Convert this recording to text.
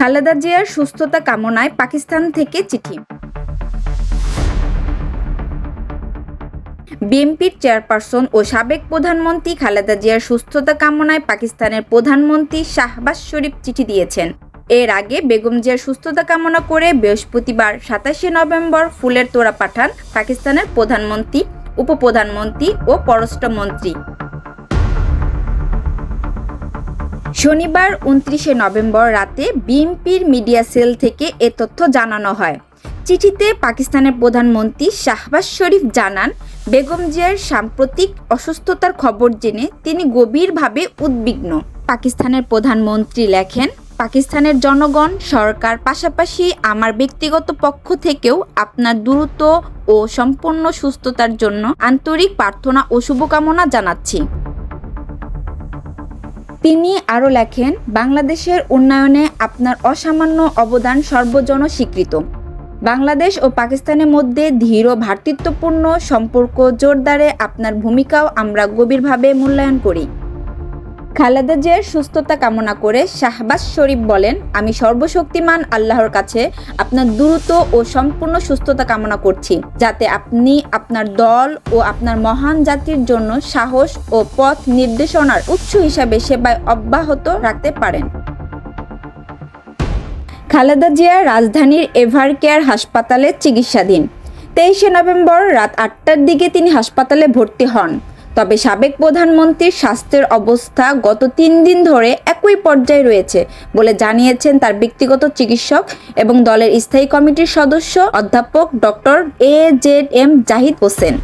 খালেদা জিয়ার সুস্থতা কামনায় পাকিস্তান থেকে চিঠি। বিএনপির চেয়ারপারসন ও সাবেক প্রধানমন্ত্রী খালেদা জিয়ার সুস্থতা কামনায় পাকিস্তানের প্রধানমন্ত্রী শাহবাজ শরীফ চিঠি দিয়েছেন। এর আগে বেগম জিয়ার সুস্থতা কামনা করে বৃহস্পতিবার ২৭শে নভেম্বর ফুলের তোড়া পাঠান পাকিস্তানের প্রধানমন্ত্রী, উপপ্রধানমন্ত্রী ও পররাষ্ট্রমন্ত্রী। শনিবার ২৯শে নভেম্বর রাতে বিএনপির মিডিয়া সেল থেকে এ তথ্য জানানো হয়। চিঠিতে পাকিস্তানের প্রধানমন্ত্রী শাহবাজ শরীফ জানান, বেগম জিয়ার সাম্প্রতিক অসুস্থতার খবর জেনে তিনি গভীরভাবে উদ্বিগ্ন। পাকিস্তানের প্রধানমন্ত্রী লেখেন, পাকিস্তানের জনগণ, সরকার, পাশাপাশি আমার ব্যক্তিগত পক্ষ থেকেও আপনার দ্রুত ও সম্পূর্ণ সুস্থতার জন্য আন্তরিক প্রার্থনা ও শুভকামনা জানাচ্ছি। তিনি আরও লেখেন, বাংলাদেশের উন্নয়নে আপনার অসামান্য অবদান সর্বজন স্বীকৃত। বাংলাদেশ ও পাকিস্তানের মধ্যে দৃঢ় ভ্রাতৃত্বপূর্ণ সম্পর্ক জোরদারে আপনার ভূমিকাও আমরা গভীরভাবে মূল্যায়ন করি। খালেদা জিয়ার সুস্থতা কামনা করে শাহবাজ শরীফ বলেন, আমি সর্বশক্তিমান আল্লাহর কাছে আপনার দ্রুত ও সম্পূর্ণ সুস্থতা কামনা করছি, যাতে আপনি আপনার দল ও আপনার মহান জাতির জন্য সাহস ও পথ নির্দেশনার উৎস হিসাবে সেবায় অব্যাহত রাখতে পারেন। খালেদা জিয়া রাজধানীর এভারকেয়ার হাসপাতালে চিকিৎসাধীন। ২৩শে নভেম্বর রাত ৮টার দিকে তিনি হাসপাতালে ভর্তি হন। তবে সাবেক প্রধানমন্ত্রীর স্বাস্থ্যের অবস্থা গত ৩ দিন ধরে একই পর্যায়ে রয়েছে বলে জানিয়েছেন তার ব্যক্তিগত চিকিৎসক এবং দলের স্থায়ী কমিটির সদস্য অধ্যাপক ডক্টর AJM জাহিদ হোসেন।